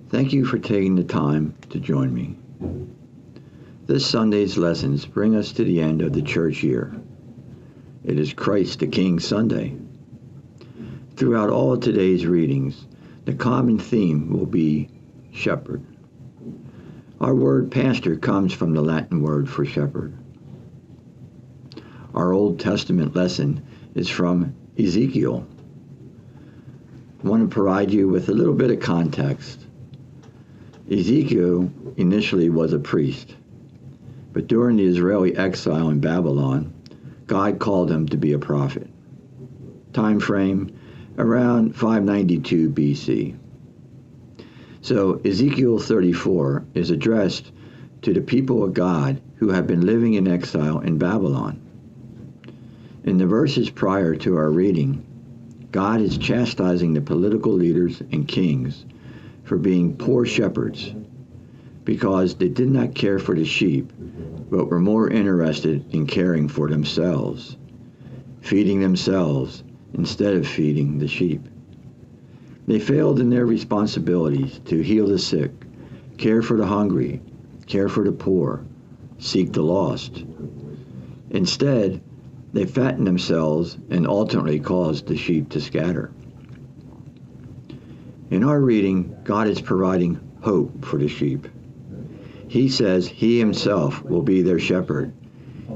Thank you for taking the time to join me. This Sunday's lessons bring us to the end of the church year. It is Christ the King Sunday. Throughout all of today's readings, the common theme will be shepherd. Our word pastor comes from the Latin word for shepherd. Our Old Testament lesson is from Ezekiel. I want to provide you with a little bit of context. Ezekiel initially was a priest, but during the Israeli exile in Babylon, God called him to be a prophet. Time frame around 592 BC. So Ezekiel 34 is addressed to the people of God who have been living in exile in Babylon. In the verses prior to our reading, God is chastising the political leaders and kings for being poor shepherds because they did not care for the sheep, but were more interested in caring for themselves, feeding themselves instead of feeding the sheep. They failed in their responsibilities to heal the sick, care for the hungry, care for the poor, seek the lost. Instead, they fattened themselves and ultimately caused the sheep to scatter. In our reading, God is providing hope for the sheep. He says He Himself will be their shepherd.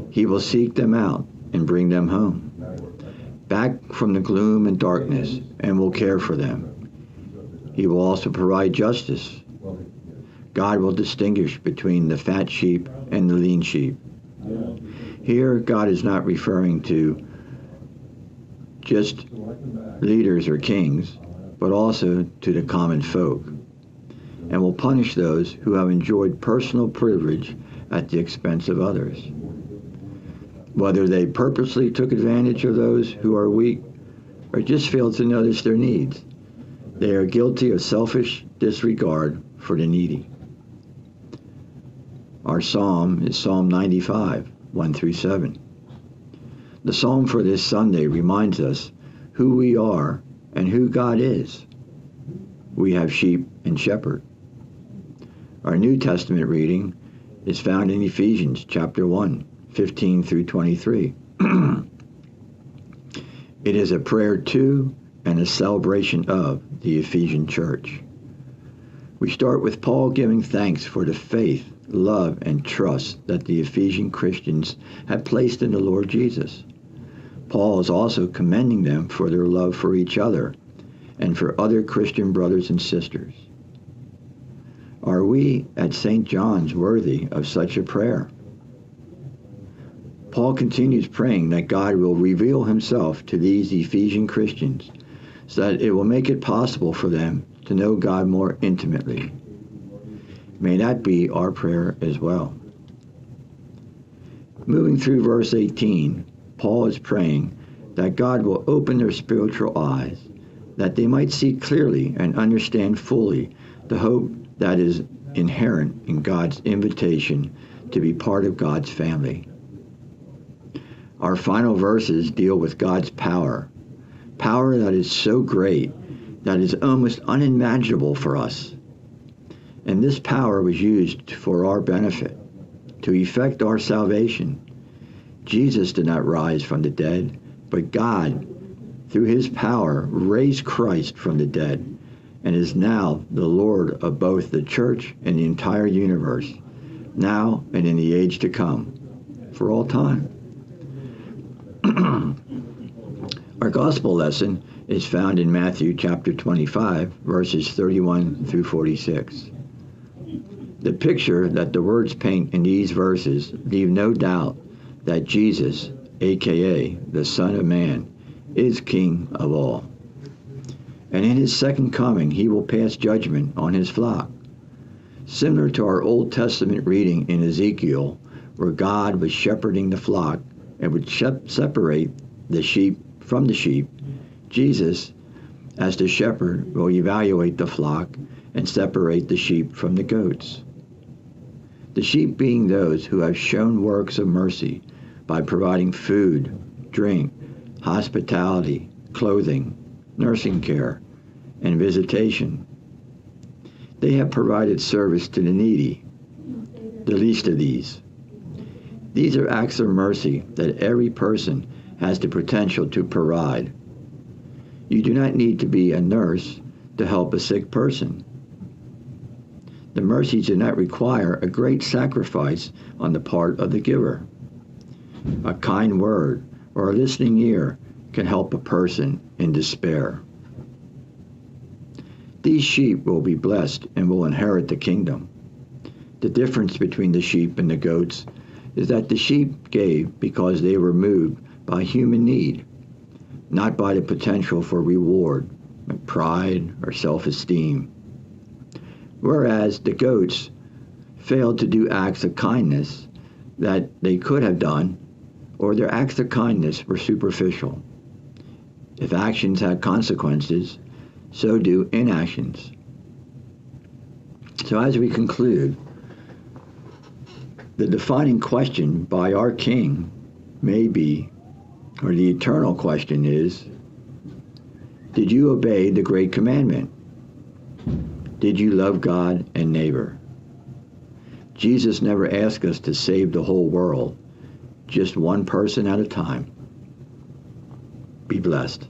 He will seek them out and bring them home, back from the gloom and darkness, and will care for them. He will also provide justice. God will distinguish between the fat sheep and the lean sheep. Here, God is not referring to just leaders or kings, but also to the common folk, and will punish those who have enjoyed personal privilege at the expense of others. Whether they purposely took advantage of those who are weak or just failed to notice their needs, they are guilty of selfish disregard for the needy. Our psalm is Psalm 95, 1 through 7. The psalm for this Sunday reminds us who we are and who God is. We have sheep and shepherd. Our New Testament reading is found in Ephesians chapter 1, 15 through 23. It is a prayer to and a celebration of the Ephesian church. We start with Paul giving thanks for the faith, love, and trust that the Ephesian Christians have placed in the Lord Jesus. Paul is also commending them for their love for each other and for other Christian brothers and sisters. Are we at St. John's worthy of such a prayer? Paul continues praying that God will reveal Himself to these Ephesian Christians so that it will make it possible for them to know God more intimately. May that be our prayer as well. Moving through verse 18, Paul is praying that God will open their spiritual eyes, that they might see clearly and understand fully the hope that is inherent in God's invitation to be part of God's family. Our final verses deal with God's power that is so great that is almost unimaginable for us. And this power was used for our benefit, to effect our salvation. Jesus did not rise from the dead, but God, through His power, raised Christ from the dead and is now the Lord of both the church and the entire universe, now and in the age to come, for all time. Our gospel lesson is found in Matthew chapter 25, verses 31 through 46. The picture that the words paint in these verses leave no doubt that Jesus, aka the Son of Man, is King of all. And in His second coming, He will pass judgment on His flock. Similar to our Old Testament reading in Ezekiel, where God was shepherding the flock and would separate the sheep from the sheep, Jesus, as the shepherd, will evaluate the flock and separate the sheep from the goats. The sheep being those who have shown works of mercy by providing food, drink, hospitality, clothing, nursing care, and visitation. They have provided service to the needy, the least of these. These are acts of mercy that every person has the potential to provide. You do not need to be a nurse to help a sick person. The mercies do not require a great sacrifice on the part of the giver. A kind word or a listening ear can help a person in despair. These sheep will be blessed and will inherit the kingdom. The difference between the sheep and the goats is that the sheep gave because they were moved by human need, not by the potential for reward, pride, or self-esteem. Whereas the goats failed to do acts of kindness that they could have done, or their acts of kindness were superficial. If actions had consequences, so do inactions. So as we conclude, the defining question by our King may be, or the eternal question is, did you obey the great commandment? Did you love God and neighbor? Jesus never asked us to save the whole world, just one person at a time. Be blessed.